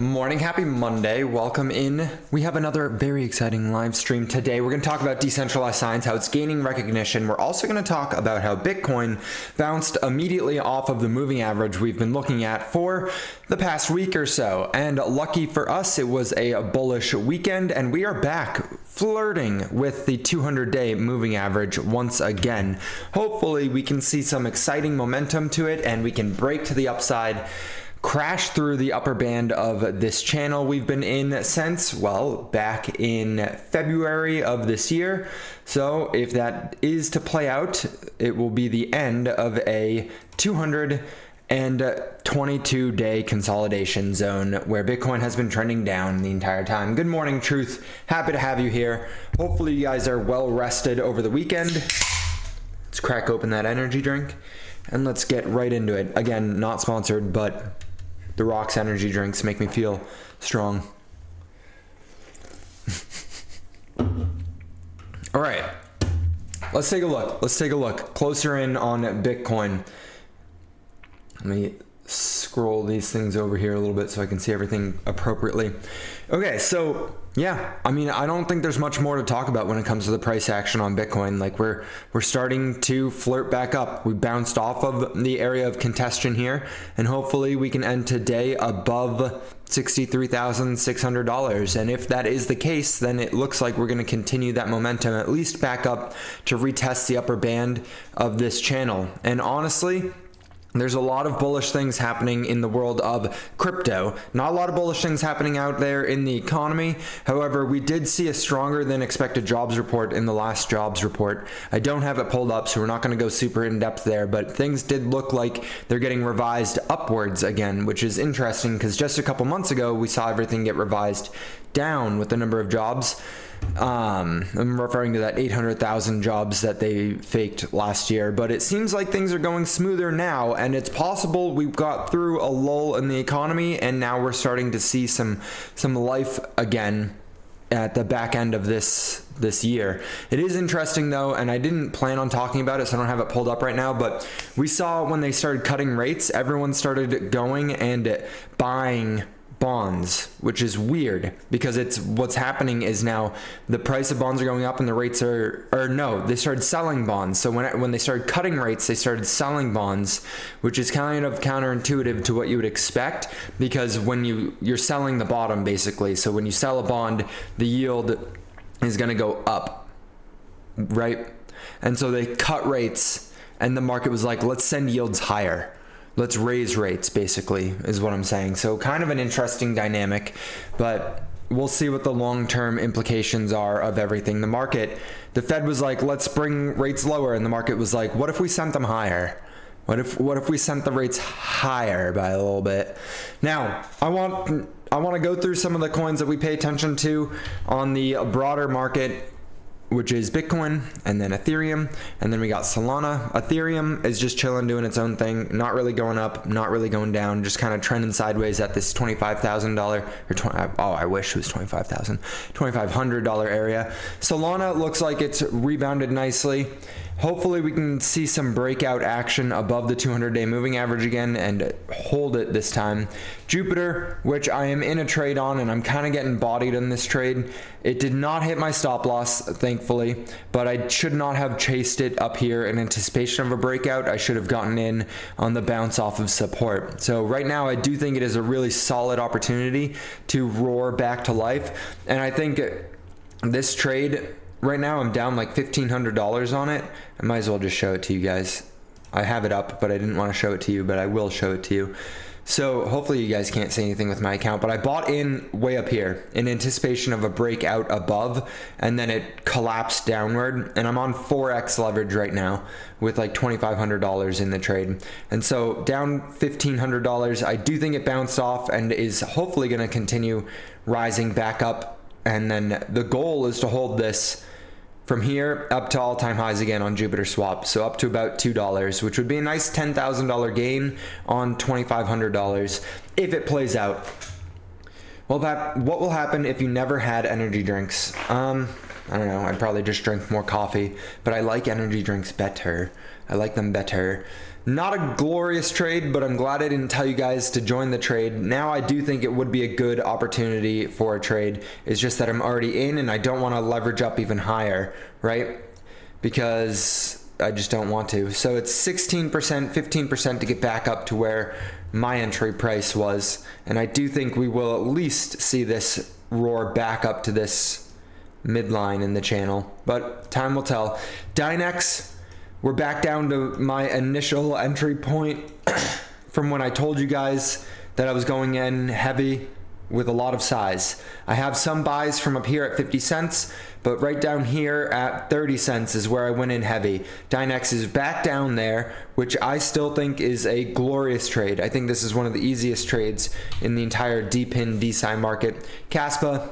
Morning, happy Monday. Welcome in. We have another very exciting live stream today. We're going to talk about decentralized science, how it's gaining recognition. We're also going to talk about how Bitcoin bounced immediately off of the moving average we've been looking at for the past week or so. And lucky for us, it was a bullish weekend, and we are back flirting with the 200-day moving average once again. Hopefully, we can see some exciting momentum to it, and we can break to the upside, crash through the upper band of this channel we've been in since, well, back in February of this year. So if that is to play out, it will be the end of a 222-day consolidation zone where Bitcoin has been trending down the entire time. Good morning, Truth. Happy to have you here. Hopefully you guys are well rested over the weekend. Let's crack open that energy drink and let's get right into it. Again, not sponsored, but the Rocks energy drinks make me feel strong. All right, let's take a look. Let's take a look closer in on Bitcoin. Let me scroll these things over here a little bit so I can see everything appropriately. Okay, so yeah, I mean, I don't think there's much more to talk about when it comes to the price action on Bitcoin. Like we're starting to flirt back up. We bounced off of the area of contention here, and hopefully we can end today above $63,600. And if that is the case, then it looks like we're going to continue that momentum, at least back up to retest the upper band of this channel. And honestly, there's a lot of bullish things happening in the world of crypto. Not a lot of bullish things happening out there in the economy. However, we did see a stronger than expected jobs report in the last jobs report. I don't have it pulled up, so we're not going to go super in depth there, but things did look like they're getting revised upwards again, which is interesting because just a couple months ago, we saw everything get revised down with the number of jobs. I'm referring to that 800,000 jobs that they faked last year, but it seems like things are going smoother now, and it's possible we've got through a lull in the economy and now we're starting to see some life again at the back end of this year. It is interesting though, and I didn't plan on talking about it, so I don't have it pulled up right now, but we saw when they started cutting rates, everyone started going and buying bonds, which is weird because what's happening is now the price of bonds are going up and the rates they started selling bonds. So when they started cutting rates, they started selling bonds, which is kind of counterintuitive to what you would expect, because when you're selling the bottom basically. So when you sell a bond, the yield is going to go up, right? And so they cut rates and the market was like, let's send yields higher. Let's raise rates, basically, is what I'm saying. So kind of an interesting dynamic, but we'll see what the long-term implications are of everything. The Fed was like, let's bring rates lower, and the market was like, what if we sent them higher? What if we sent the rates higher by a little bit? Now, I want to go through some of the coins that we pay attention to on the broader market, which is Bitcoin and then Ethereum, and then we got Solana. Ethereum is just chilling, doing its own thing, not really going up, not really going down, just kind of trending sideways at this $25,000 I wish it was $25,500 area. Solana looks like it's rebounded nicely. Hopefully we can see some breakout action above the 200-day moving average again and hold it this time. Jupiter, which I am in a trade on, and I'm kind of getting bodied in this trade. It did not hit my stop loss, thankfully, but I should not have chased it up here in anticipation of a breakout. I should have gotten in on the bounce off of support. So right now, I do think it is a really solid opportunity to roar back to life. And I think this trade, right now I'm down like $1,500 on it. I might as well just show it to you guys. I have it up, but I didn't want to show it to you, but I will show it to you. So hopefully you guys can't say anything with my account, but I bought in way up here in anticipation of a breakout above, and then it collapsed downward, and I'm on 4x leverage right now with like $2,500 in the trade. And so down $1,500, I do think it bounced off and is hopefully going to continue rising back up. And then the goal is to hold this from here up to all-time highs again on Jupiter Swap, so up to about $2, which would be a nice $10,000 gain on $2,500 if it plays out. Well, what will happen if you never had energy drinks? I don't know, I'd probably just drink more coffee, but I like energy drinks better. I like them better. Not a glorious trade, but I'm glad I didn't tell you guys to join the trade. Now I do think it would be a good opportunity for a trade. It's just that I'm already in and I don't want to leverage up even higher, right? Because I just don't want to. So it's 16%, 15% to get back up to where my entry price was. And I do think we will at least see this roar back up to this midline in the channel, but time will tell. Dynex, we're back down to my initial entry point from when I told you guys that I was going in heavy with a lot of size. I have some buys from up here at 50 cents, but right down here at 30 cents is where I went in heavy. Dynex is back down there, which I still think is a glorious trade. I think this is one of the easiest trades in the entire DPIN DeSci market. Caspa,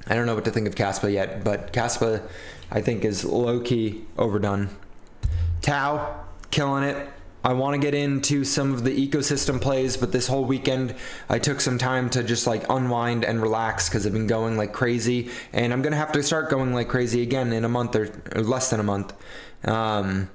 I don't know what to think of Caspa yet, but Caspa I think is low-key overdone. Tau, killing it. I want to get into some of the ecosystem plays, but this whole weekend I took some time to just like unwind and relax because I've been going like crazy, and I'm gonna have to start going like crazy again in a month or less than a month. I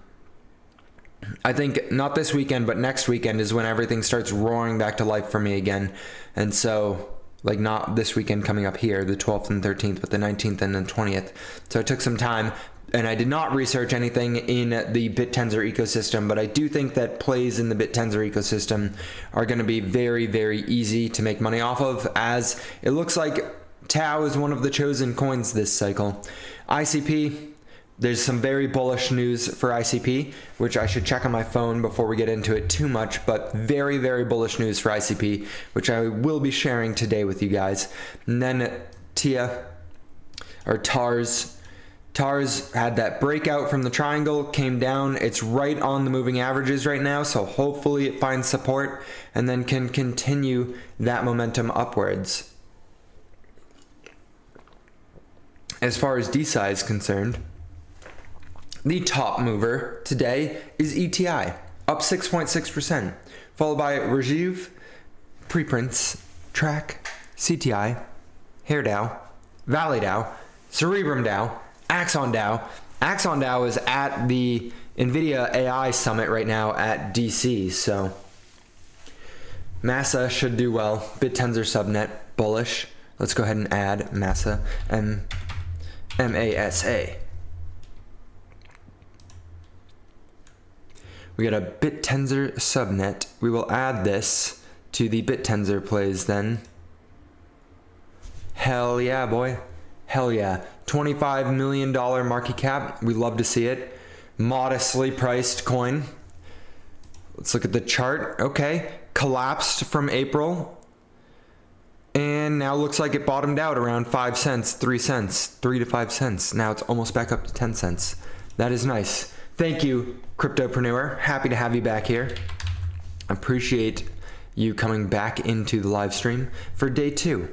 think not this weekend, but next weekend is when everything starts roaring back to life for me again. And so, like, not this weekend coming up here, the 12th and 13th, but the 19th and the 20th. So I took some time, and I did not research anything in the BitTensor ecosystem, but I do think that plays in the BitTensor ecosystem are going to be very, very easy to make money off of, as it looks like Tau is one of the chosen coins this cycle. ICP, there's some very bullish news for ICP, which I should check on my phone before we get into it too much, but very, very bullish news for ICP, which I will be sharing today with you guys. And then TIA, or TARS. TARS had that breakout from the triangle, came down. It's right on the moving averages right now, so hopefully it finds support and then can continue that momentum upwards. As far as DeSci is concerned, the top mover today is ETI, up 6.6%, followed by Rajiv, Preprints, Track, CTI, HairDAO, ValleyDAO, Cerebrum DAO, Axon DAO. Axon DAO is at the NVIDIA AI Summit right now at DC, so Massa should do well. BitTensor subnet, bullish. Let's go ahead and add Massa, M-A-S-A. We got a BitTensor subnet. We will add this to the BitTensor plays then. Hell yeah, boy. Hell yeah. $25 million market cap. We love to see it. Modestly priced coin. Let's look at the chart. Okay. Collapsed from April. And now looks like it bottomed out around 5 cents, 3 cents, 3 to 5 cents. Now it's almost back up to 10 cents. That is nice. Thank you, Cryptopreneur. Happy to have you back here. Appreciate you coming back into the live stream for day 2.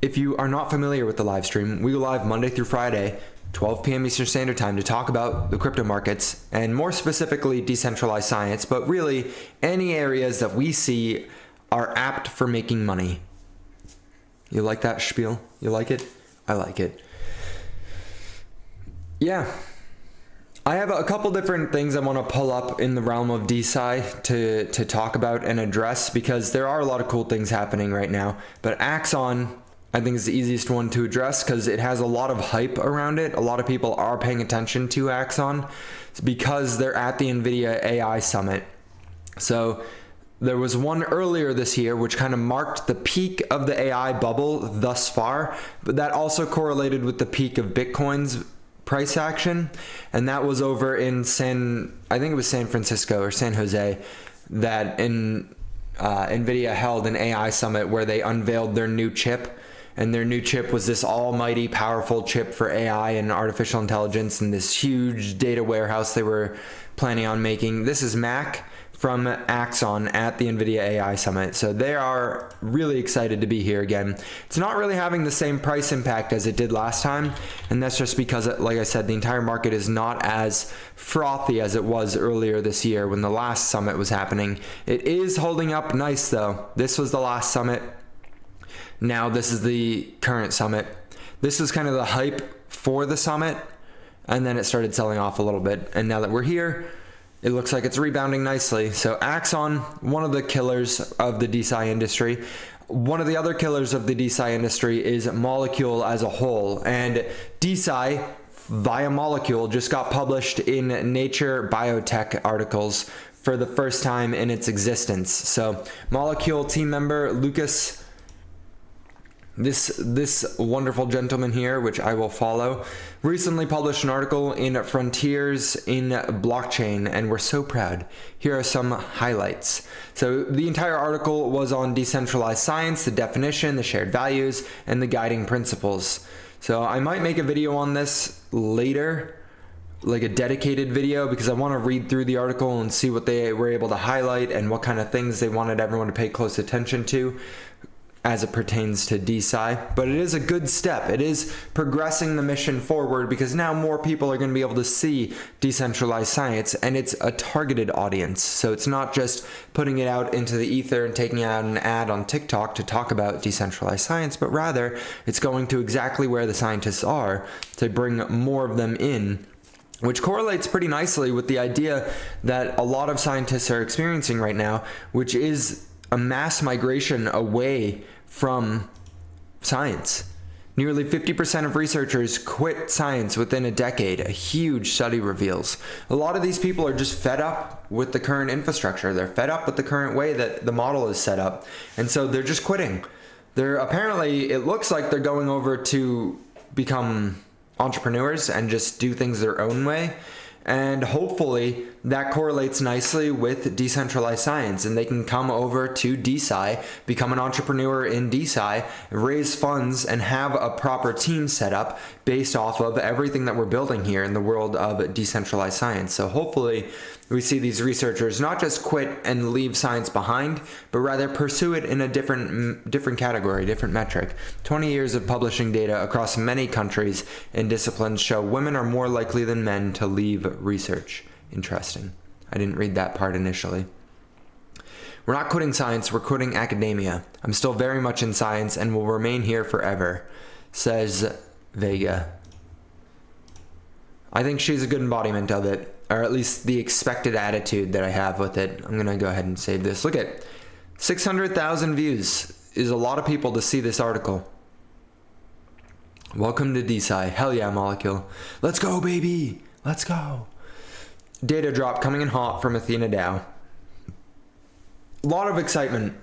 If you are not familiar with the live stream, we go live Monday through Friday, 12 p.m. Eastern Standard Time, to talk about the crypto markets and more specifically decentralized science, but really any areas that we see are apt for making money. You like that spiel? You like it? I like it. Yeah. I have a couple different things I want to pull up in the realm of DeSci to talk about and address, because there are a lot of cool things happening right now. But Axon, I think, is the easiest one to address because it has a lot of hype around it. A lot of people are paying attention to Axon because they're at the NVIDIA AI Summit. So there was one earlier this year which kind of marked the peak of the AI bubble thus far, but that also correlated with the peak of Bitcoin's price action, and that was over in I think it was San Francisco or San Jose, that NVIDIA held an AI summit where they unveiled their new chip, and their new chip was this almighty powerful chip for AI and artificial intelligence and this huge data warehouse they were planning on making. This is Mac from Axon at the NVIDIA AI Summit. So they are really excited to be here again. It's not really having the same price impact as it did last time, and that's just because, like I said, the entire market is not as frothy as it was earlier this year when the last summit was happening. It is holding up nice though. This was the last summit. Now this is the current summit. This is kind of the hype for the summit, and then it started selling off a little bit. And now that we're here, it looks like it's rebounding nicely. So Axon, one of the killers of the DeSci industry. One of the other killers of the DeSci industry is Molecule as a whole. And DeSci via Molecule just got published in Nature Biotech articles for the first time in its existence. So Molecule team member Lucas, this wonderful gentleman here, which I will follow, recently published an article in Frontiers in Blockchain, and we're so proud. Here are some highlights. So the entire article was on decentralized science, the definition, the shared values, and the guiding principles. So I might make a video on this later, like a dedicated video, because I want to read through the article and see what they were able to highlight and what kind of things they wanted everyone to pay close attention to as it pertains to DeSci. But it is a good step. It is progressing the mission forward, because now more people are going to be able to see decentralized science, and it's a targeted audience. So it's not just putting it out into the ether and taking out an ad on TikTok to talk about decentralized science, but rather it's going to exactly where the scientists are to bring more of them in, which correlates pretty nicely with the idea that a lot of scientists are experiencing right now, which is a mass migration away from science. Nearly 50% of researchers quit science within a decade, a huge study reveals. A lot of these people are just fed up with the current infrastructure. They're fed up with the current way that the model is set up, and so they're just quitting. They're apparently, it looks like they're going over to become entrepreneurs and just do things their own way. And hopefully that correlates nicely with decentralized science, and they can come over to DeSci, become an entrepreneur in DeSci, raise funds, and have a proper team set up based off of everything that we're building here in the world of decentralized science. So hopefully we see these researchers not just quit and leave science behind, but rather pursue it in a different category, different metric. 20 years of publishing data across many countries and disciplines show women are more likely than men to leave research. Interesting. I didn't read that part initially. We're not quitting science, we're quitting academia. I'm still very much in science and will remain here forever, says Vega. I think she's a good embodiment of it, or at least the expected attitude that I have with it. I'm gonna go ahead and save this. Look at 600,000 views is a lot of people to see this article. Welcome to DeSci. Hell yeah, Molecule. Let's go, baby. Let's go. Data drop coming in hot from Athena DAO. A lot of excitement.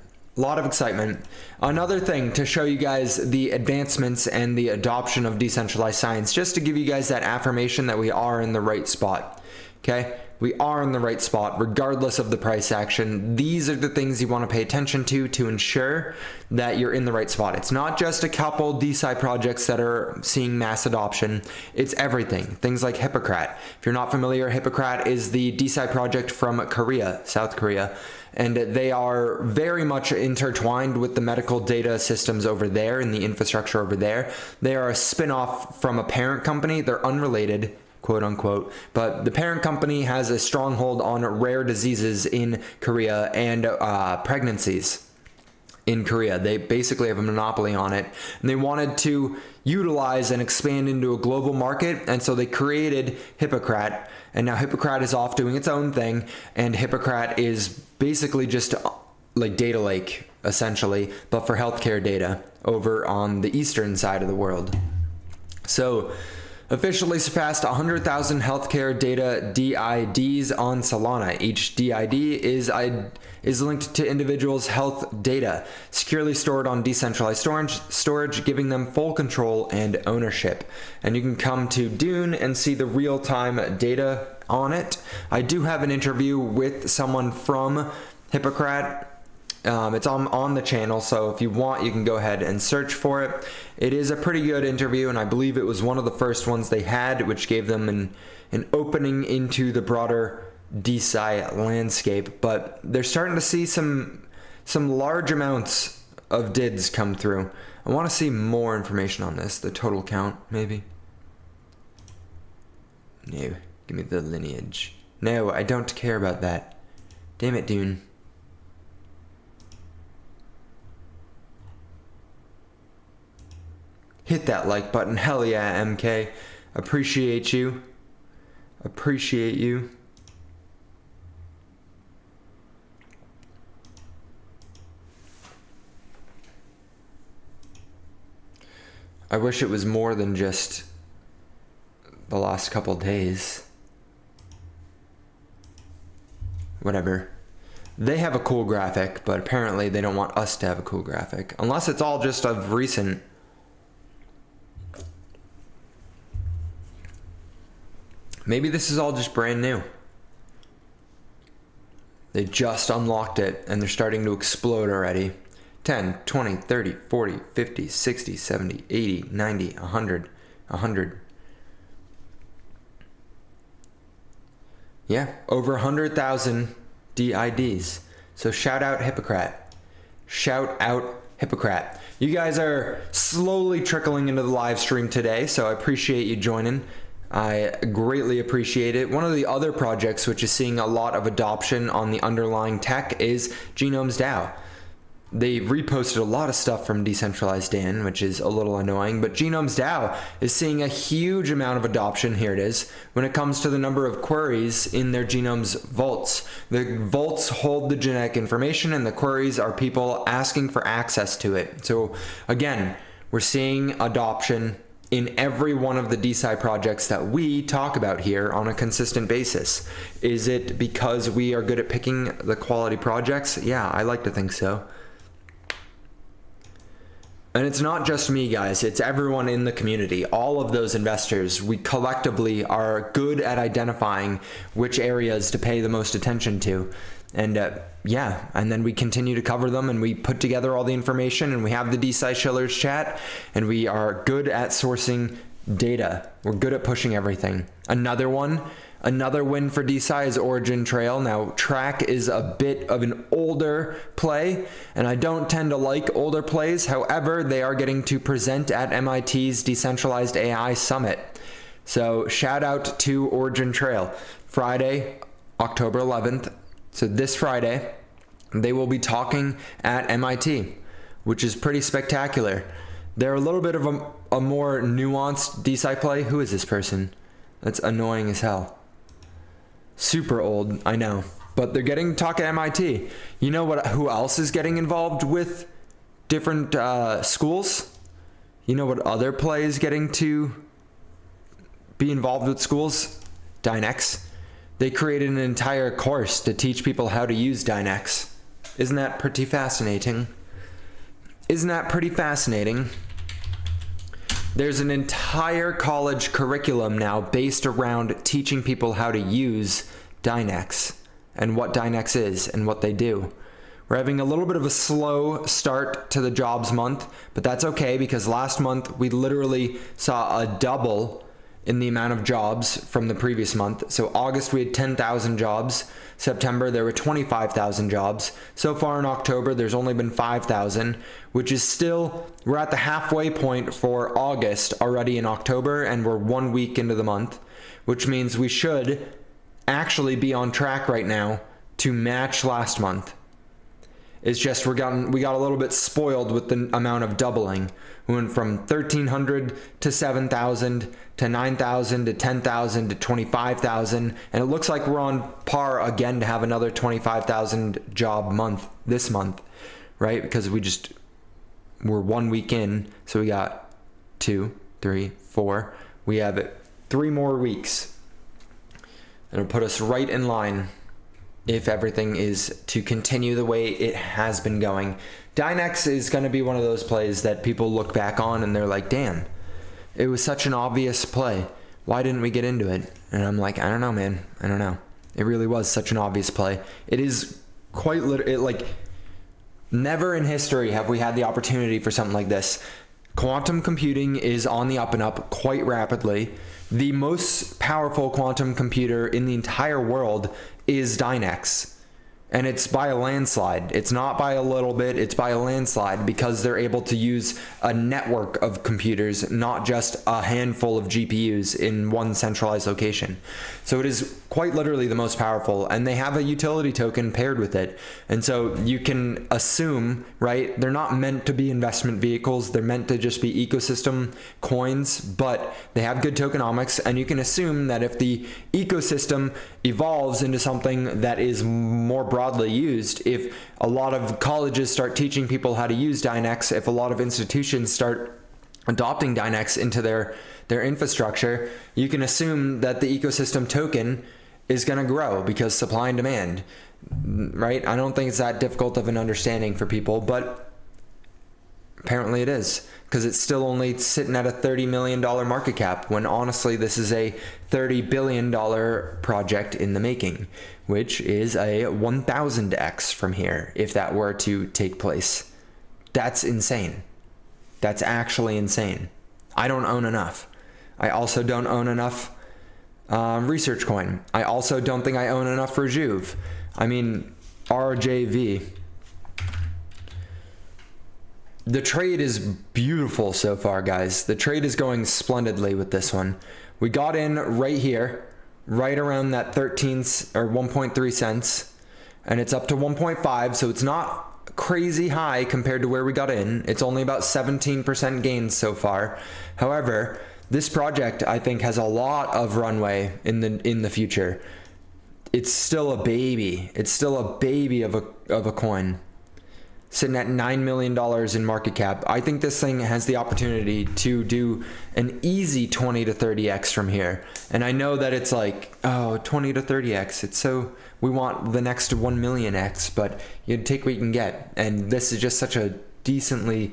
Another thing to show you guys the advancements and the adoption of decentralized science, just to give you guys that affirmation that we are in the right spot. Okay? We are in the right spot regardless of the price action. These are the things you want to pay attention to ensure that you're in the right spot. It's not just a couple DeSci projects that are seeing mass adoption. It's everything. Things like Hippocrat. If you're not familiar, Hippocrat is the DeSci project from Korea, South Korea. And they are very much intertwined with the medical data systems over there and the infrastructure over there. They are a spin-off from a parent company. They're unrelated, quote unquote, but the parent company has a stronghold on rare diseases in Korea and pregnancies in Korea. They basically have a monopoly on it, and they wanted to utilize and expand into a global market, and so they created Hippocrat, and now Hippocrat is off doing its own thing, and Hippocrat is basically just like data lake, essentially, but for healthcare data over on the eastern side of the world. So officially surpassed 100,000 healthcare data DIDs on Solana. Each DID is linked to individuals' health data, securely stored on decentralized storage, giving them full control and ownership. And you can come to Dune and see the real-time data on it. I do have an interview with someone from Hippocrat. It's on the channel, so if you want, you can go ahead and search for it. It is a pretty good interview, and I believe it was one of the first ones they had, which gave them an opening into the broader DeSci landscape. But they're starting to see some large amounts of DIDs come through. I want to see more information on this, the total count, maybe. No, give me the lineage. No, I don't care about that. Damn it, Dune. hit that like button. Hell yeah, MK. Appreciate you. Appreciate you. I wish it was more than just the last couple days. Whatever. They have a cool graphic, but apparently they don't want us to have a cool graphic. Unless it's all just of recent. Maybe this is all just brand new. They just unlocked it and they're starting to explode already. 10, 20, 30, 40, 50, 60, 70, 80, 90, 100, 100. Yeah, over 100,000 DIDs. So shout out Hippocrat. Shout out Hippocrat. You guys are slowly trickling into the live stream today, so I appreciate you joining. I greatly appreciate it. One of the other projects which is seeing a lot of adoption on the underlying tech is Genomes DAO. They reposted a lot of stuff from Decentralized Dan, which is a little annoying, but Genomes DAO is seeing a huge amount of adoption, here it is, when it comes to the number of queries in their genomes vaults. The vaults hold the genetic information and the queries are people asking for access to it. So again, we're seeing adoption in every one of the DeSci projects that we talk about here on a consistent basis. Is it because we are good at picking the quality projects? Yeah, I like to think so. And it's not just me, guys, it's everyone in the community. All of those investors, we collectively are good at identifying which areas to pay the most attention to. And yeah, and then we continue to cover them and we put together all the information and we have the DeSci Shillers chat and we are good at sourcing data. We're good at pushing everything. Another win for DeSci is Origin Trail. Now, Track is a bit of an older play, and I don't tend to like older plays. However, they are getting to present at MIT's Decentralized AI Summit. So shout out to Origin Trail. Friday, October 11th, so this Friday, they will be talking at MIT, which is pretty spectacular. They're a little bit of a more nuanced DeSci play. Who is this person? That's annoying as hell. Super old, I know, but they're getting to talk at MIT. You know what? Who else is getting involved with different schools? You know what other play is getting to be involved with schools? Dynex. They created an entire course to teach people how to use Dynex. Isn't that pretty fascinating? Isn't that pretty fascinating? There's an entire college curriculum now based around teaching people how to use Dynex and what Dynex is and what they do. We're having a little bit of a slow start to the jobs month, but that's okay because last month we literally saw a double in the amount of jobs from the previous month. So August we had 10,000 jobs. September there were 25,000 jobs. So far in October there's only been 5,000, which is still, we're at the halfway point for August already in October and we're 1 week into the month, which means we should actually be on track right now to match last month. It's just we got a little bit spoiled with the amount of doubling. We went from 1,300 to 7,000 to 9,000 to 10,000 to 25,000, and it looks like we're on par again to have another 25,000 job month this month, right? Because we're 1 week in, so we got 2, 3, 4. We have 3 more weeks. It'll put us right in line if everything is to continue the way it has been going. Dynex is going to be one of those plays that people look back on and they're like, damn, it was such an obvious play. Why didn't we get into it? And I'm like, I don't know, man. I don't know. It really was such an obvious play. It is quite like never in history have we had the opportunity for something like this. Quantum computing is on the up and up quite rapidly. The most powerful quantum computer in the entire world is Dynex. And it's by a landslide. It's not by a little bit, it's by a landslide, because they're able to use a network of computers, not just a handful of GPUs in one centralized location. So it is quite literally the most powerful, and they have a utility token paired with it. And so you can assume, right, they're not meant to be investment vehicles, they're meant to just be ecosystem coins, but they have good tokenomics, and you can assume that if the ecosystem evolves into something that is more broadly used, if a lot of colleges start teaching people how to use Dynex, if a lot of institutions start adopting Dynex into their infrastructure, you can assume that the ecosystem token is going to grow because supply and demand, right? I don't think it's that difficult of an understanding for people, but apparently it is, because it's still only sitting at a $30 million market cap, when honestly this is a $30 billion project in the making, which is a 1000x from here if that were to take place. That's insane. That's actually insane. I don't own enough. I also don't own enough research coin. I also don't think I own enough for Juve. I mean, RJV. The trade is beautiful so far, guys. The trade is going splendidly with this one. We got in right here, right around that 13 or 1.3 cents, and it's up to 1.5, so it's not crazy high compared to where we got in. It's only about 17% gains so far. However, this project, I think, has a lot of runway in the future. It's still a baby. It's still a baby of a coin, sitting at $9 million in market cap. I think this thing has the opportunity to do an easy 20 to 30x from here. And I know that it's like, oh, 20 to 30x. It's so, we want the next 1 million x, but you take what you can get. And this is just such a decently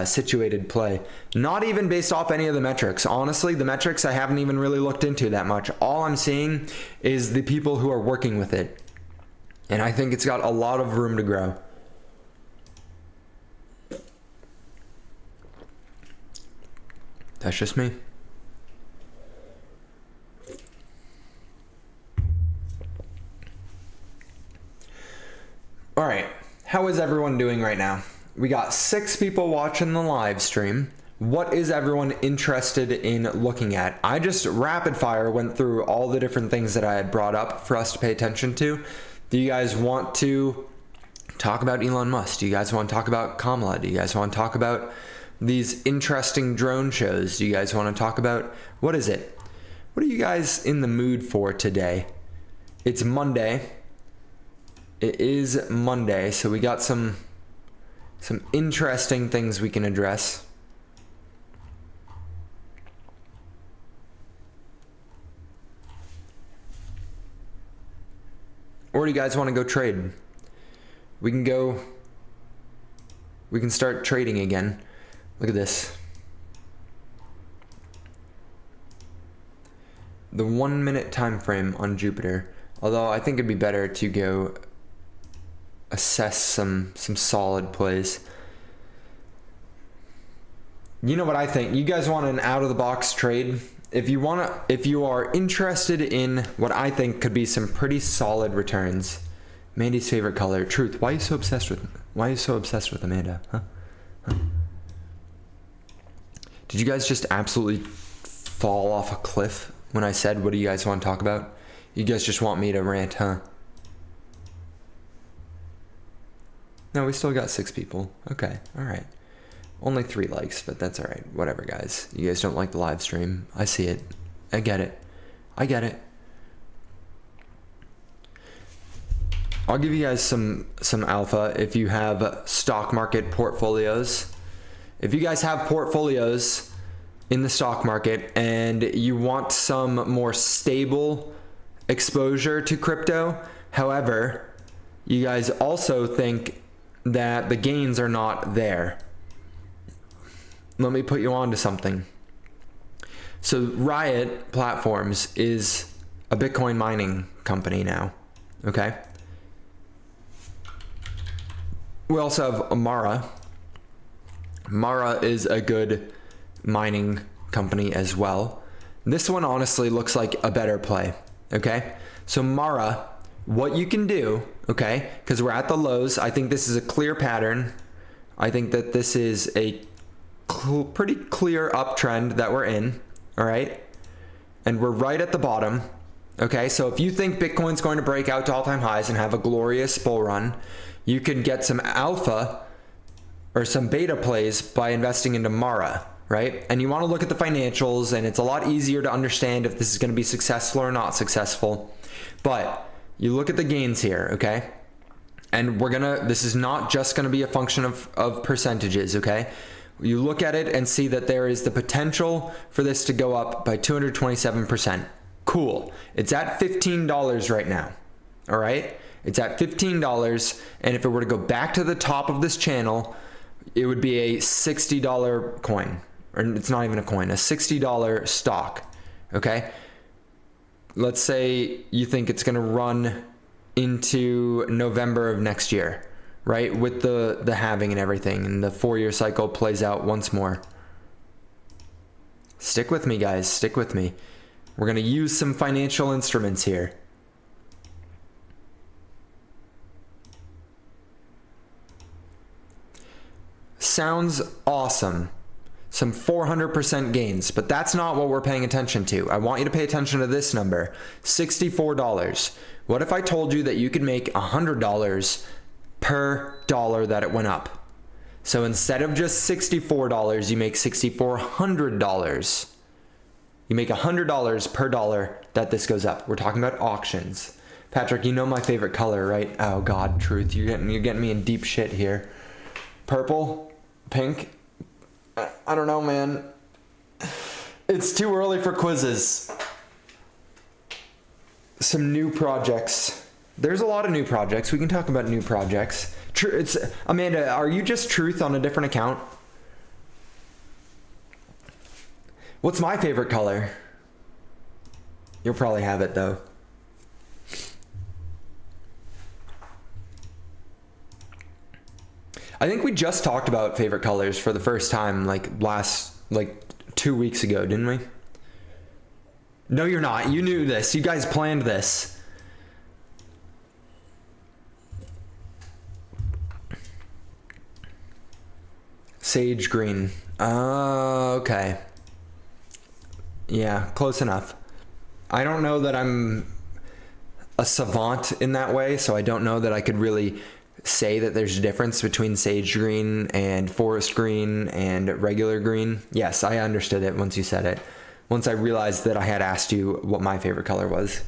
situated play. Not even based off any of the metrics. Honestly, the metrics I haven't even really looked into that much. All I'm seeing is the people who are working with it. And I think it's got a lot of room to grow. That's just me. All right, how is everyone doing right now? We got 6 people watching the live stream. What is everyone interested in looking at? I just rapid fire went through all the different things that I had brought up for us to pay attention to. Do you guys want to talk about Elon Musk? Do you guys want to talk about Kamala? Do you guys want to talk about these interesting drone shows? Do you guys want to talk about, what is it? What are you guys in the mood for today? It's Monday. It is Monday, so we got some interesting things we can address. Or do you guys want to go trade? We can start trading again. Look at this. The 1 minute time frame on Jupiter. Although I think it'd be better to go assess some solid plays. You know what I think? You guys want an out of the box trade? If you are interested in what I think could be some pretty solid returns. Mandy's favorite color. Truth. Why are you so obsessed with Amanda? Huh? Did you guys just absolutely fall off a cliff when I said, what do you guys want to talk about? You guys just want me to rant, huh? No, we still got 6 people. Okay, all right. Only 3 likes, but that's all right. Whatever, guys. You guys don't like the live stream. I see it. I get it. I'll give you guys some alpha if you have stock market portfolios. If you guys have portfolios in the stock market and you want some more stable exposure to crypto, however, you guys also think that the gains are not there, let me put you on to something. So Riot Platforms is a Bitcoin mining company now, okay? We also have Amara. Mara is a good mining company as well. This one honestly looks like a better play, okay? So Mara what you can do, okay, because we're at the lows. I think this is a clear pattern. I think that this is a pretty clear uptrend that we're in, all right? And we're right at the bottom, okay? So if you think Bitcoin's going to break out to all-time highs and have a glorious bull run, you can get some alpha or some beta plays by investing into Mara, right? And you want to look at the financials, and it's a lot easier to understand if this is going to be successful or not successful. But you look at the gains here, okay? And this is not just going to be a function of percentages, okay? You look at it and see that there is the potential for this to go up by 227%. Cool. It's at $15 right now, all right? It's at $15, and if it were to go back to the top of this channel, it would be a $60 coin, or it's not even a coin, a $60 stock, okay? Let's say you think it's gonna run into November of next year, right? With the halving and everything, and the 4-year cycle plays out once more. Stick with me, guys, stick with me. We're gonna use some financial instruments here. Sounds awesome. Some 400% gains, but that's not what we're paying attention to. I want you to pay attention to this number, $64. What if I told you that you could make $100 per dollar that it went up? So instead of just $64, you make $6,400. You make $100 per dollar that this goes up. We're talking about auctions. Patrick, you know my favorite color, right? Oh God, truth, you're getting me in deep shit here. Purple, pink, I don't know, man. It's too early for quizzes. Some new projects. There's a lot of new projects. We can talk about new projects. Amanda, are you just truth on a different account? What's my favorite color? You'll probably have it though. I think we just talked about favorite colors for the first time like 2 weeks ago, didn't we? No, you're not. You knew this. You guys planned this. Sage green. Okay. Yeah, close enough. I don't know that I'm a savant in that way, so I don't know that I could really say that there's a difference between sage green and forest green and regular green. Yes, I understood it once you said it. Once I realized that I had asked you what my favorite color was.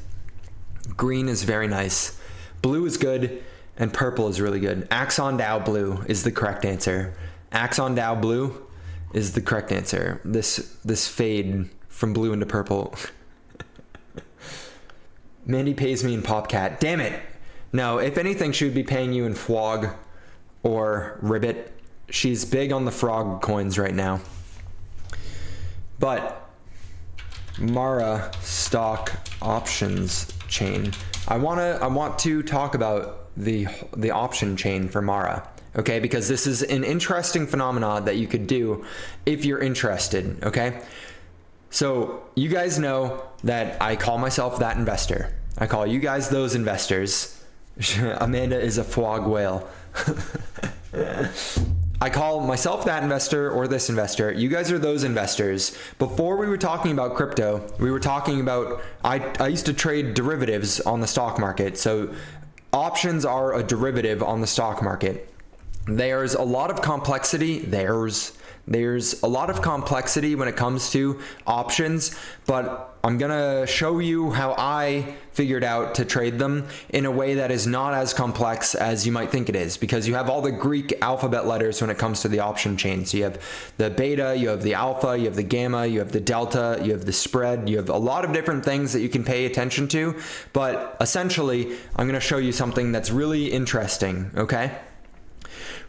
Green is very nice. Blue is good, and purple is really good. Axon Dow blue is the correct answer. Axon Dow blue is the correct answer. This fade from blue into purple. Mandy pays me in Popcat. Damn it. No, if anything, she would be paying you in Fwog or Ribbit. She's big on the frog coins right now. But Mara stock options chain. I want to talk about the option chain for Mara. Okay, because this is an interesting phenomenon that you could do if you're interested, okay? So you guys know that I call myself that investor. I call you guys those investors. Amanda is a Fwog whale. I call myself that investor or this investor. You guys are those investors. Before we were talking about crypto, we were talking about, I used to trade derivatives on the stock market. So options are a derivative on the stock market. There's a lot of complexity. There's a lot of complexity when it comes to options, but I'm gonna show you how I figured out to trade them in a way that is not as complex as you might think it is, because you have all the Greek alphabet letters when it comes to the option chain. So you have the beta, you have the alpha, you have the gamma, you have the delta, you have the spread, you have a lot of different things that you can pay attention to. But essentially, I'm gonna show you something that's really interesting, okay?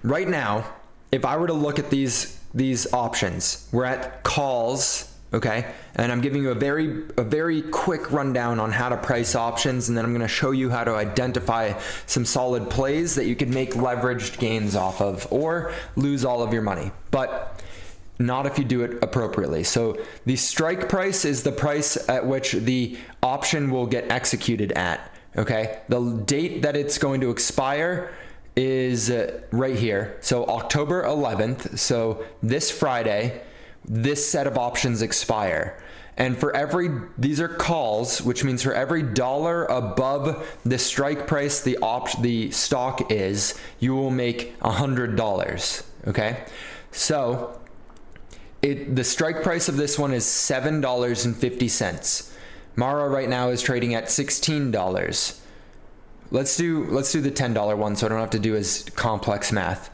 Right now, if I were to look at these options, we're at calls, okay? And I'm giving you a very quick rundown on how to price options, and then I'm gonna show you how to identify some solid plays that you could make leveraged gains off of or lose all of your money, but not if you do it appropriately. So the strike price is the price at which the option will get executed at, Okay, the date that it's going to expire is right here. So October 11th. So this Friday, this set of options expire. And for these are calls, which means for every $1 above the strike price the stock is, you will make $100. Okay, so the strike price of this one is $7.50. Mara right now is trading at $16. Let's do the $10 one so I don't have to do as complex math.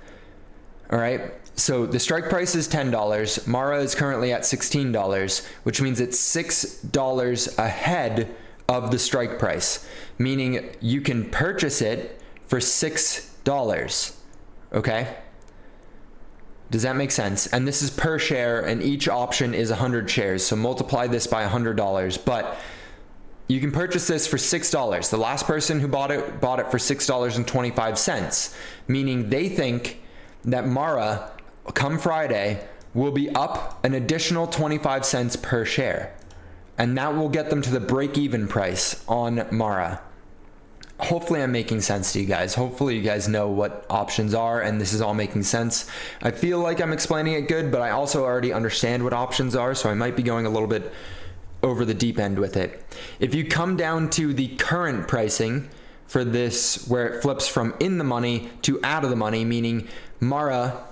All right. So the strike price is $10. Mara is currently at $16, which means it's $6 ahead of the strike price, meaning you can purchase it for $6. Okay? Does that make sense? And this is per share, and each option is 100 shares. So multiply this by $100. But you can purchase this for $6. The last person who bought it for $6.25, meaning they think that Mara, come Friday, will be up an additional 25 cents per share. And that will get them to the break-even price on Mara. Hopefully I'm making sense to you guys. Hopefully you guys know what options are and this is all making sense. I feel like I'm explaining it good, but I also already understand what options are, so I might be going a little bit over the deep end with it. If you come down to the current pricing for this, where it flips from in the money to out of the money, meaning Mara,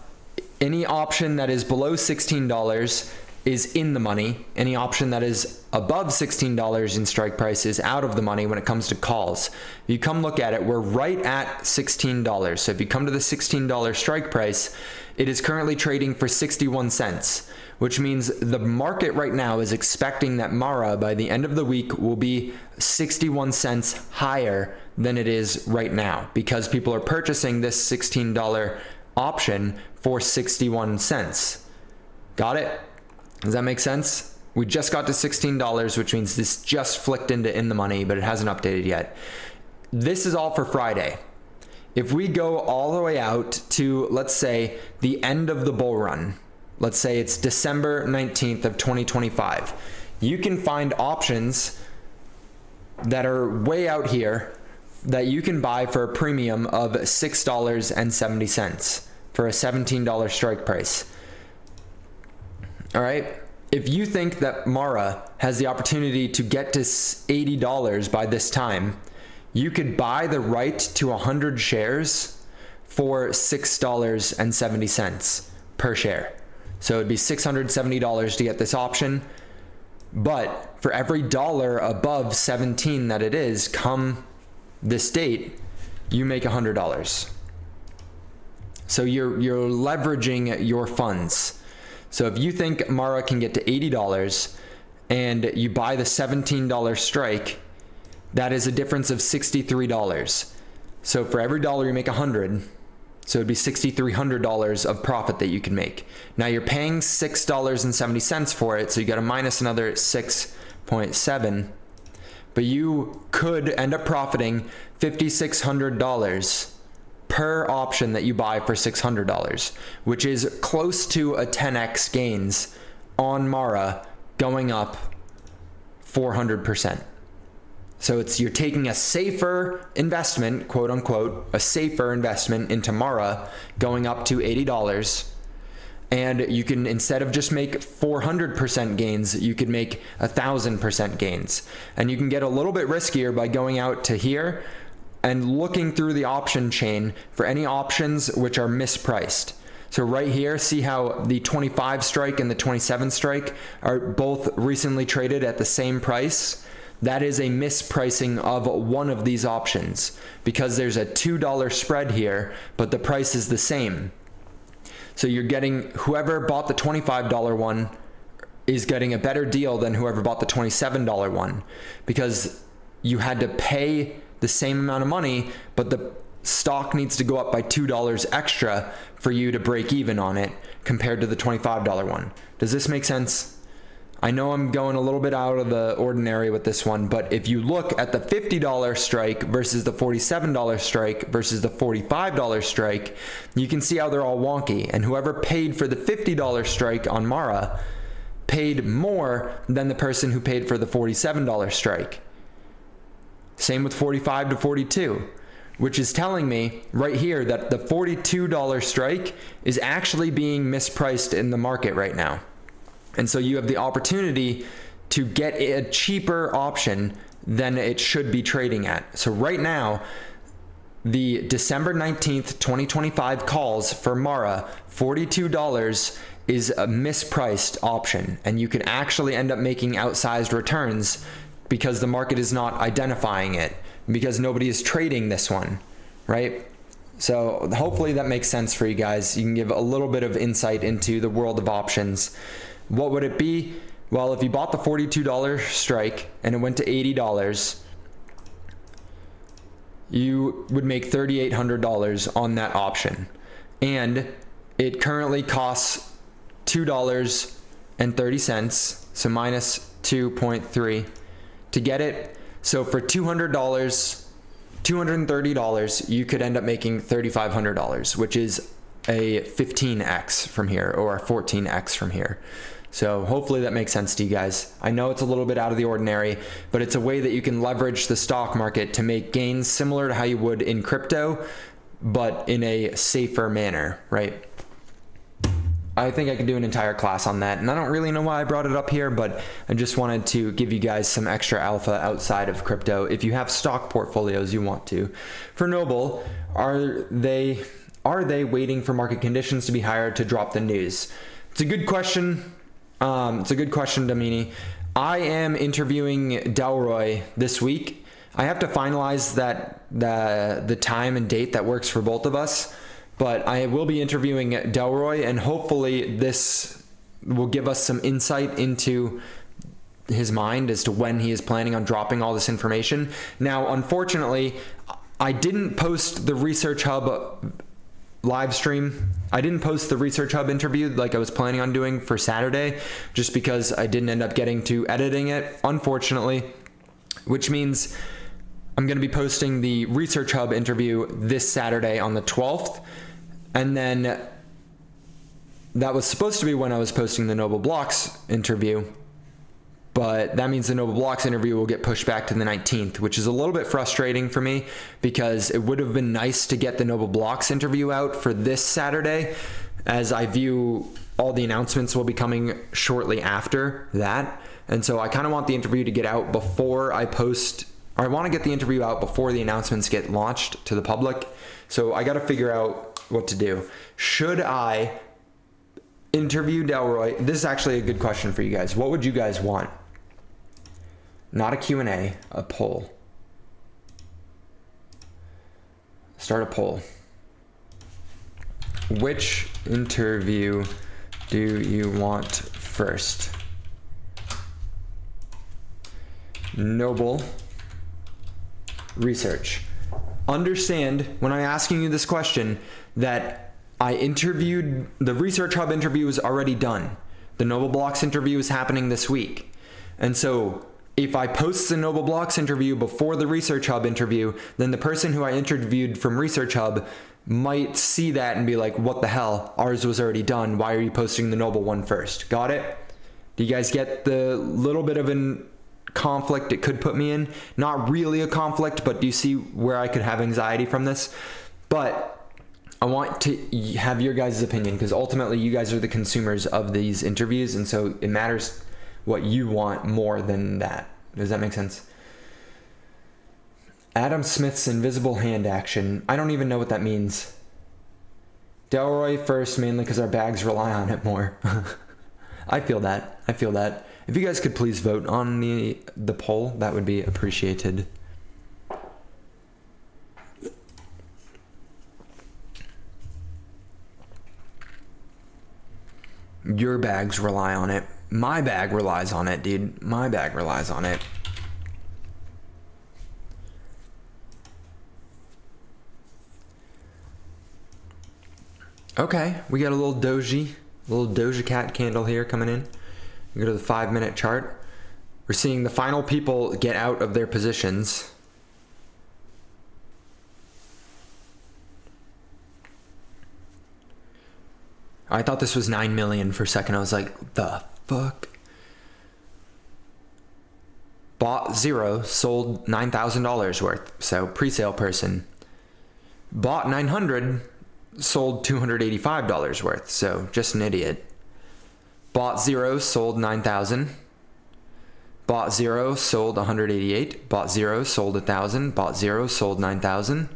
any option that is below $16 is in the money. Any option that is above $16 in strike price is out of the money when it comes to calls. If you come look at it, we're right at $16. So if you come to the $16 strike price, it is currently trading for 61 cents, which means the market right now is expecting that Mara by the end of the week will be 61 cents higher than it is right now, because people are purchasing this $16 option for 61 cents. Got it? Does that make sense? We just got to $16, which means this just flicked into in the money, but it hasn't updated yet. This is all for Friday. If we go all the way out to, let's say, the end of the bull run, let's say it's December 19th of 2025, you can find options that are way out here that you can buy for a premium of $6.70 for a $17 strike price. All right. If you think that Mara has the opportunity to get to $80 by this time, you could buy the right to 100 shares for $6.70 per share. So it'd be $670 to get this option. But for every dollar above 17 that it is, come this date, you make $100. So you're leveraging your funds. So if you think Mara can get to $80 and you buy the $17 strike, that is a difference of $63. So for every dollar you make 100, so it'd be $6,300 of profit that you can make. Now you're paying $6.70 for it, so you got to minus another 6.7, but you could end up profiting $5,600 per option that you buy for $600, which is close to a 10x gains on Mara, going up 400%. So you're taking a safer investment, quote unquote, a safer investment into Mara, going up to $80. And you can, instead of just make 400% gains, you could make 1,000% gains. And you can get a little bit riskier by going out to here and looking through the option chain for any options which are mispriced. So right here, see how the 25 strike and the 27 strike are both recently traded at the same price? That is a mispricing of one of these options because there's a $2 spread here, but the price is the same. So you're getting, whoever bought the $25 one is getting a better deal than whoever bought the $27 one, because you had to pay the same amount of money, but the stock needs to go up by $2 extra for you to break even on it compared to the $25 one. Does this make sense? I know I'm going a little bit out of the ordinary with this one, but if you look at the $50 strike versus the $47 strike versus the $45 strike, you can see how they're all wonky. And whoever paid for the $50 strike on Mara paid more than the person who paid for the $47 strike. Same with 45 to 42, which is telling me right here that the $42 strike is actually being mispriced in the market right now. And so you have the opportunity to get a cheaper option than it should be trading at. So right now, the December 19th, 2025 calls for Mara, $42 is a mispriced option. And you could actually end up making outsized returns because the market is not identifying it, because nobody is trading this one, right? So hopefully that makes sense for you guys. You can give a little bit of insight into the world of options. What would it be? Well, if you bought the $42 strike and it went to $80, you would make $3,800 on that option. And it currently costs $2.30, so minus 2.3 to get it. So for $230, you could end up making $3,500, which is a 15x from here, or a 14x from here. So hopefully that makes sense to you guys. I know it's a little bit out of the ordinary, but it's a way that you can leverage the stock market to make gains similar to how you would in crypto, but in a safer manner, right? I think I could do an entire class on that, and I don't really know why I brought it up here, but I just wanted to give you guys some extra alpha outside of crypto if you have stock portfolios you want to. For Noble, are they waiting for market conditions to be higher to drop the news? It's a good question. Domini. I am interviewing Delroy this week. I have to finalize the time and date that works for both of us, but I will be interviewing Delroy, and hopefully this will give us some insight into his mind as to when he is planning on dropping all this information. Now, unfortunately, I didn't post the Research Hub live stream. I didn't post the Research Hub interview like I was planning on doing for Saturday, just because I didn't end up getting to editing it, unfortunately, which means I'm going to be posting the Research Hub interview this Saturday on the 12th. And then that was supposed to be when I was posting the Noble Blocks interview, but that means the Noble Blocks interview will get pushed back to the 19th, which is a little bit frustrating for me, because it would have been nice to get the Noble Blocks interview out for this Saturday, as I view all the announcements will be coming shortly after that. And so I kind of want the interview to get out before I post, or I want to get the interview out before the announcements get launched to the public. So I got to figure out what to do. Should I interview Delroy? This is actually a good question for you guys. What would you guys want? Not a Q&A, a poll. Start a poll. Which interview do you want first? Noble Research. Understand when I'm asking you this question that I interviewed, the Research Hub interview is already done. The Noble Blocks interview is happening this week. And so if I post the Noble Blocks interview before the Research Hub interview, then the person who I interviewed from Research Hub might see that and be like, what the hell? Ours was already done. Why are you posting the Noble one first? Got it? Do you guys get the little bit of an conflict it could put me in? Not really a conflict, but do you see where I could have anxiety from this? But I want to have your guys' opinion, because ultimately you guys are the consumers of these interviews, and so it matters what you want more than that. Does that make sense? Adam Smith's invisible hand action. I don't even know what that means. Delroy first, mainly because our bags rely on it more. I feel that. If you guys could please vote on the poll, that would be appreciated. Your bags rely on it. My bag relies on it, dude. My bag relies on it. Okay, we got a little Doja Cat candle here coming in. We go to the 5-minute chart. We're seeing the final people get out of their positions. I thought this was 9 million for a second. I was like, the fuck? bought 0, sold $9,000 worth. So pre-sale person. Bought 900, sold $285 worth. So just an idiot. Bought 0, sold 9,000. Bought 0, sold 188. Bought 0, sold 1,000. Bought 0, sold 9,000.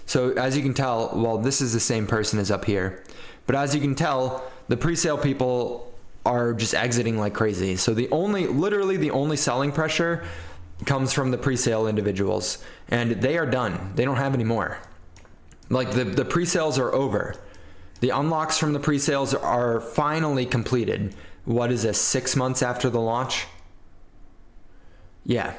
So as you can tell, well, this is the same person as up here. But as you can tell, the pre-sale people are just exiting like crazy. So literally the only selling pressure comes from the pre-sale individuals, and they are done. They don't have any more. Like the pre-sales are over. The unlocks from the pre-sales are finally completed. What is this, 6 months after the launch? Yeah.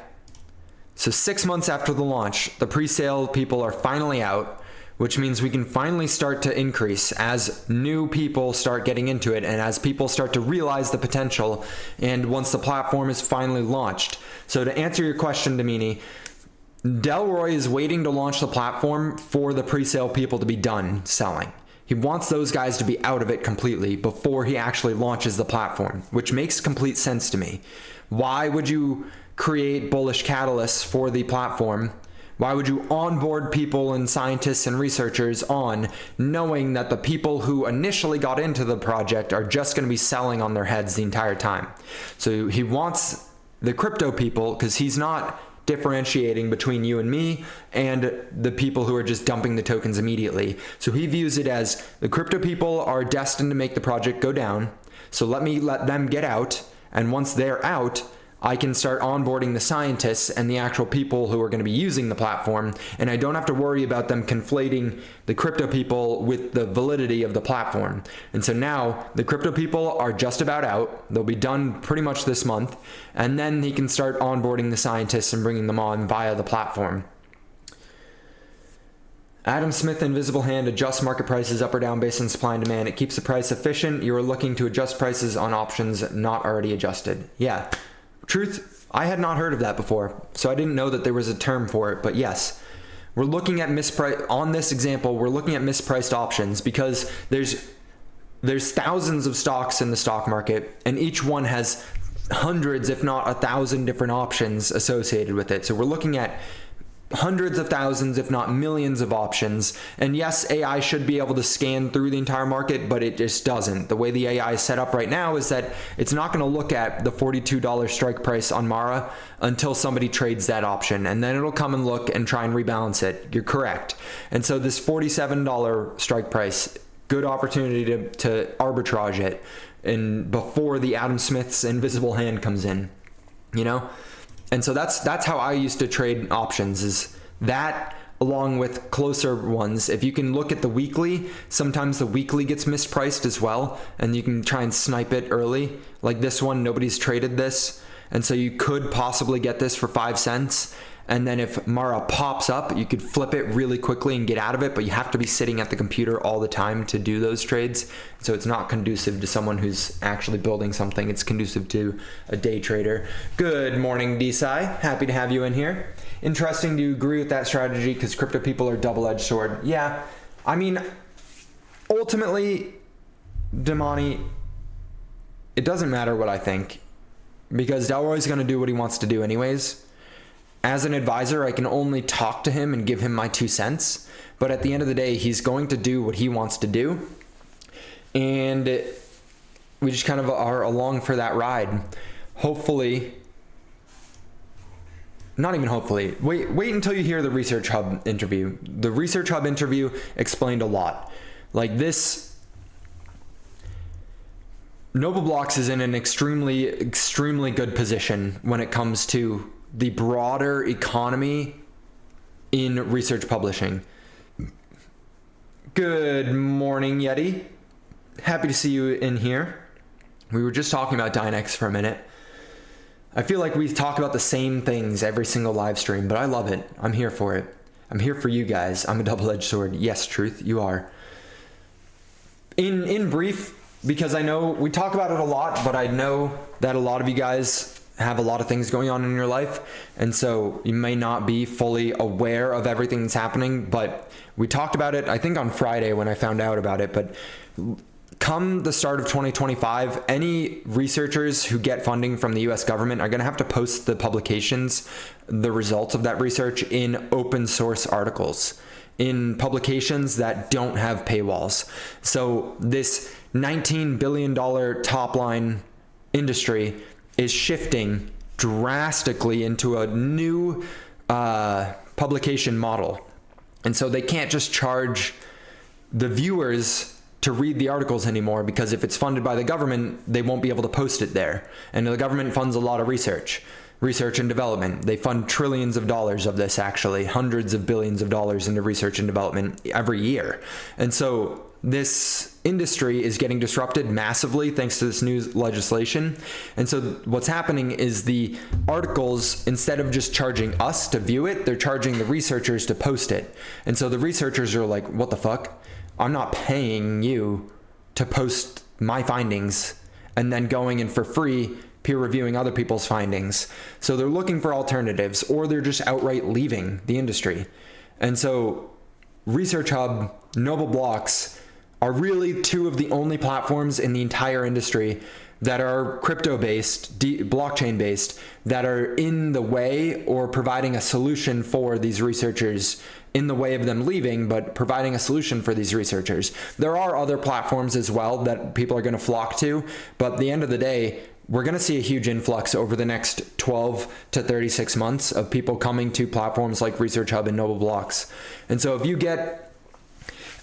So 6 months after the launch, the pre-sale people are finally out, which means we can finally start to increase as new people start getting into it and as people start to realize the potential, and once the platform is finally launched. So to answer your question, Domini, Delroy is waiting to launch the platform for the pre-sale people to be done selling. He wants those guys to be out of it completely before he actually launches the platform, which makes complete sense to me. Why would you create bullish catalysts for the platform? Why would you onboard people and scientists and researchers on, knowing that the people who initially got into the project are just going to be selling on their heads the entire time? So he wants the crypto people, because he's not differentiating between you and me and the people who are just dumping the tokens immediately. So he views it as the crypto people are destined to make the project go down. So let them get out. And once they're out, I can start onboarding the scientists and the actual people who are going to be using the platform, and I don't have to worry about them conflating the crypto people with the validity of the platform. And so now the crypto people are just about out. They'll be done pretty much this month, and then he can start onboarding the scientists and bringing them on via the platform. Adam Smith, Invisible Hand, adjusts market prices up or down based on supply and demand. It keeps the price efficient. You are looking to adjust prices on options not already adjusted. Yeah. Truth, I had not heard of that before, so I didn't know that there was a term for it, but yes, we're looking at on this example, we're looking at mispriced options because there's thousands of stocks in the stock market, and each one has hundreds, if not 1,000 different options associated with it. So we're looking at hundreds of thousands, if not millions of options. And yes, AI should be able to scan through the entire market, but it just doesn't. The way the AI is set up right now is that it's not going to look at the $42 strike price on Mara until somebody trades that option, and then it'll come and look and try and rebalance it. You're correct. And so this $47 strike price, good opportunity to arbitrage it and before the Adam Smith's invisible hand comes in, you know? And so that's how I used to trade options, is that along with closer ones. If you can look at the weekly, sometimes the weekly gets mispriced as well, and you can try and snipe it early. Like this one, nobody's traded this, and so you could possibly get this for 5 cents. And then if Mara pops up, you could flip it really quickly and get out of it, but you have to be sitting at the computer all the time to do those trades. So it's not conducive to someone who's actually building something. It's conducive to a day trader. Good morning, DeSci. Happy to have you in here. Interesting to agree with that strategy because crypto people are double-edged sword. Yeah, I mean, ultimately, Damani, it doesn't matter what I think because Delroy's going to do what he wants to do anyways. As an advisor, I can only talk to him and give him my 2 cents. But at the end of the day, he's going to do what he wants to do. And we just kind of are along for that ride. Hopefully, not even hopefully, wait until you hear the Research Hub interview. The Research Hub interview explained a lot. Like this, Noble Blocks is in an extremely, extremely good position when it comes to the broader economy in research publishing. Good morning, Yeti. Happy to see you in here. We were just talking about Dynex for a minute. I feel like we talk about the same things every single live stream, but I love it. I'm here for it. I'm here for you guys. I'm a double-edged sword. Yes, Truth, you are. In brief, because I know we talk about it a lot, but I know that a lot of you guys have a lot of things going on in your life, and so you may not be fully aware of everything that's happening, but we talked about it, I think on Friday when I found out about it, but come the start of 2025, any researchers who get funding from the US government are going to have to post the publications, the results of that research, in open source articles, in publications that don't have paywalls. So this $19 billion top line industry is shifting drastically into a new publication model. And so they can't just charge the viewers to read the articles anymore, because if it's funded by the government, they won't be able to post it there. And the government funds a lot of research and development. They fund trillions of dollars of this, actually, hundreds of billions of dollars into research and development every year. And so this industry is getting disrupted massively thanks to this new legislation. And so what's happening is the articles, instead of just charging us to view it, they're charging the researchers to post it. And so the researchers are like, what the fuck? I'm not paying you to post my findings and then going in for free peer reviewing other people's findings. So they're looking for alternatives, or they're just outright leaving the industry. And so Research Hub, Noble Blocks are really two of the only platforms in the entire industry that are crypto-based, blockchain-based, that are in the way or providing a solution for these researchers, in the way of them leaving, but providing a solution for these researchers. There are other platforms as well that people are going to flock to, but at the end of the day, we're going to see a huge influx over the next 12 to 36 months of people coming to platforms like Research Hub and Noble Blocks. And so if you get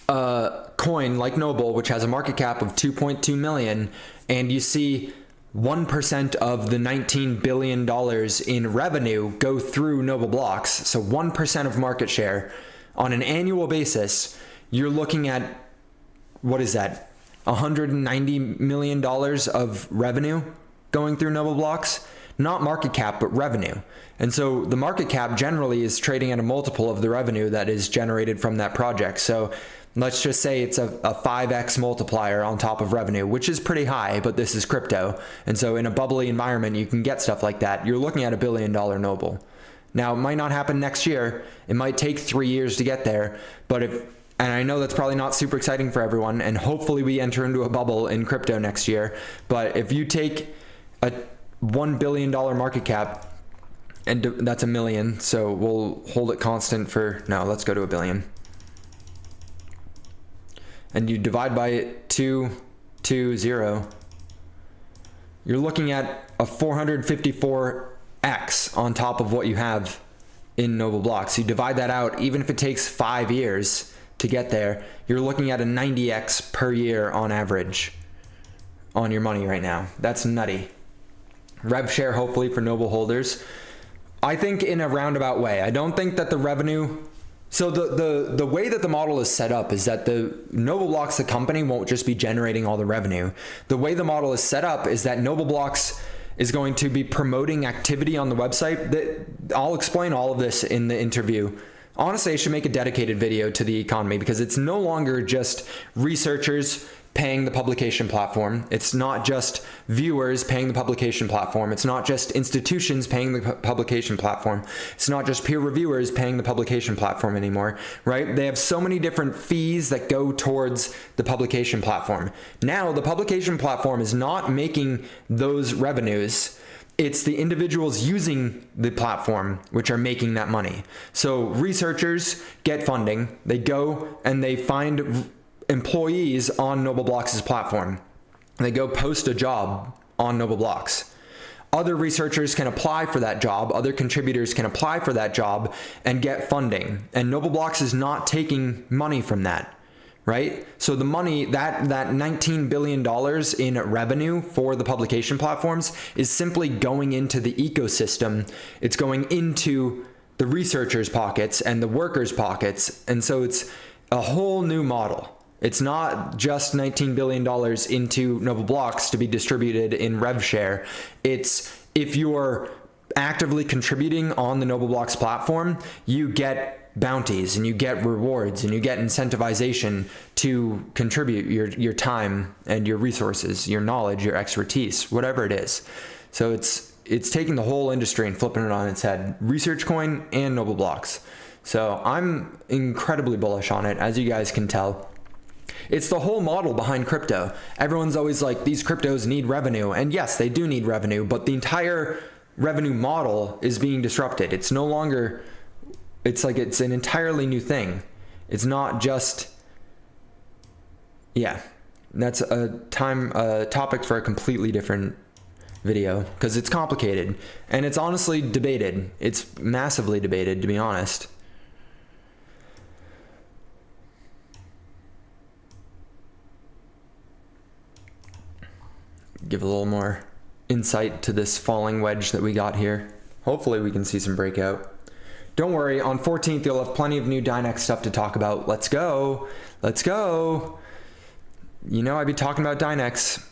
a coin like Noble, which has a market cap of 2.2 million, and you see 1% of the $19 billion in revenue go through Noble Blocks, so 1% of market share on an annual basis, you're looking at, what is that, $190 million of revenue going through Noble Blocks? Not market cap, but revenue. And so the market cap generally is trading at a multiple of the revenue that is generated from that project. So let's just say it's a 5x multiplier on top of revenue, which is pretty high, but this is crypto. And so in a bubbly environment, you can get stuff like that. You're looking at $1 billion Noble. Now, it might not happen next year. It might take 3 years to get there. But and I know that's probably not super exciting for everyone, and hopefully we enter into a bubble in crypto next year. But if you take a $1 billion market cap, and that's a million, so we'll hold it constant for, no, let's go to $1 billion. And you divide by 220, you're looking at a 454x on top of what you have in Noble Blocks. You divide that out, even if it takes 5 years to get there, you're looking at a 90x per year on average on your money right now. That's nutty. Rev share, hopefully, for Noble holders. I think in a roundabout way. I don't think that the revenue... So the way that the model is set up is that the Noble Blocks, the company, won't just be generating all the revenue. The way the model is set up is that Noble Blocks is going to be promoting activity on the website. I'll explain all of this in the interview. Honestly, I should make a dedicated video to the economy, because it's no longer just researchers paying the publication platform. It's not just viewers paying the publication platform. It's not just institutions paying the publication platform. It's not just peer reviewers paying the publication platform anymore, right? They have so many different fees that go towards the publication platform. Now, the publication platform is not making those revenues. It's the individuals using the platform which are making that money. So researchers get funding. They go and they find employees on Noble Blocks' platform. They go post a job on Noble Blocks. Other researchers can apply for that job. Other contributors can apply for that job and get funding. And Noble Blocks is not taking money from that, right? So the money, that $19 billion in revenue for the publication platforms is simply going into the ecosystem. It's going into the researchers' pockets and the workers' pockets. And so it's a whole new model. It's not just $19 billion into Noble Blocks to be distributed in rev share. It's if you're actively contributing on the Noble Blocks platform, you get bounties and you get rewards and you get incentivization to contribute your time and your resources, your knowledge, your expertise, whatever it is. So it's taking the whole industry and flipping it on its head. Research Coin and Noble Blocks. So I'm incredibly bullish on it, as you guys can tell. It's the whole model behind crypto. Everyone's always like, these cryptos need revenue. And yes, they do need revenue, but the entire revenue model is being disrupted. It's no longer, it's like it's an entirely new thing. It's not just, yeah, that's a topic for a completely different video because it's complicated and it's honestly debated. It's massively debated, to be honest. Give a little more insight to this falling wedge that we got here. Hopefully we can see some breakout. Don't worry, on 14th you'll have plenty of new Dynex stuff to talk about. Let's go. Let's go. You know I'd be talking about Dynex.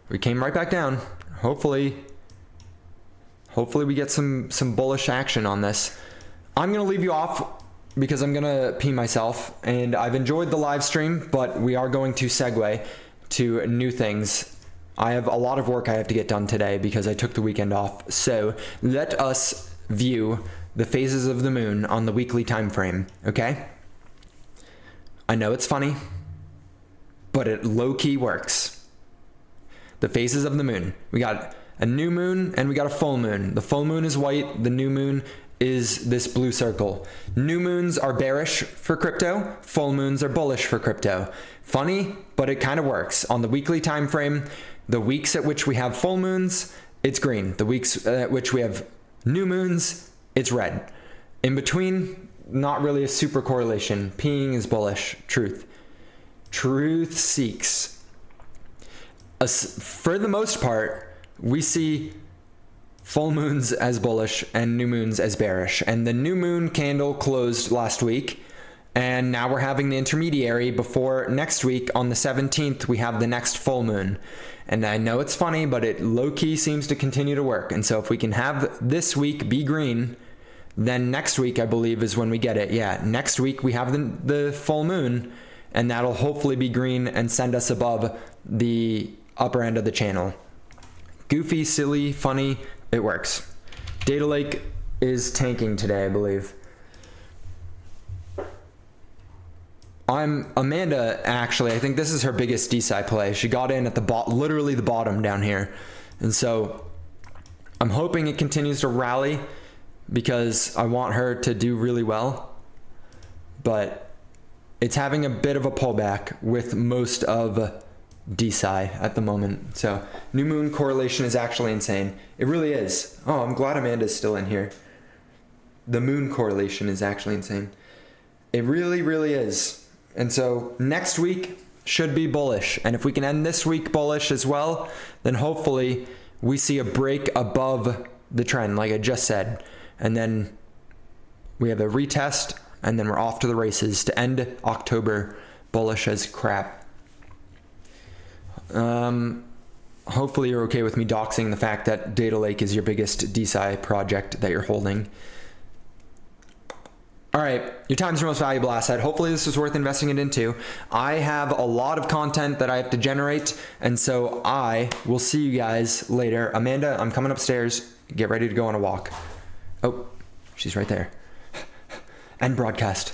We came right back down. Hopefully we get some bullish action on this. I'm gonna leave you off because I'm gonna pee myself, and I've enjoyed the live stream, but we are going to segue to new things. I have a lot of work I have to get done today because I took the weekend off. So let us view the phases of the moon on the weekly time frame, okay? I know it's funny, but it low-key works. The phases of the moon. We got a new moon and we got a full moon. The full moon is white, the new moon is this blue circle. New moons are bearish for crypto, full moons are bullish for crypto. Funny, but it kind of works. On the weekly time frame, the weeks at which we have full moons, it's green. The weeks at which we have new moons, it's red. In between, not really a super correlation. Peeing is bullish. Truth. Truth seeks. For the most part, we see full moons as bullish and new moons as bearish. And the new moon candle closed last week. And now we're having the intermediary before next week on the 17th, we have the next full moon. And I know it's funny, but it low-key seems to continue to work. And so if we can have this week be green, then next week, I believe, is when we get it. Yeah, next week we have the full moon, and that'll hopefully be green and send us above the upper end of the channel. Goofy, silly, funny, it works. Data Lake is tanking today, I believe. Amanda, actually, I think this is her biggest DeSci play. She got in at the literally the bottom down here. And so I'm hoping it continues to rally because I want her to do really well. But it's having a bit of a pullback with most of DeSci at the moment. So new moon correlation is actually insane. It really is. Oh, I'm glad Amanda's still in here. The moon correlation is actually insane. It really, really is. And so next week should be bullish. And if we can end this week bullish as well, then hopefully we see a break above the trend, like I just said. And then we have a retest, and then we're off to the races to end October bullish as crap. Hopefully you're okay with me doxing the fact that Data Lake is your biggest DeSci project that you're holding. All right, your time's your most valuable asset. Hopefully this is worth investing it into. I have a lot of content that I have to generate, and so I will see you guys later. Amanda, I'm coming upstairs. Get ready to go on a walk. Oh, she's right there. End broadcast.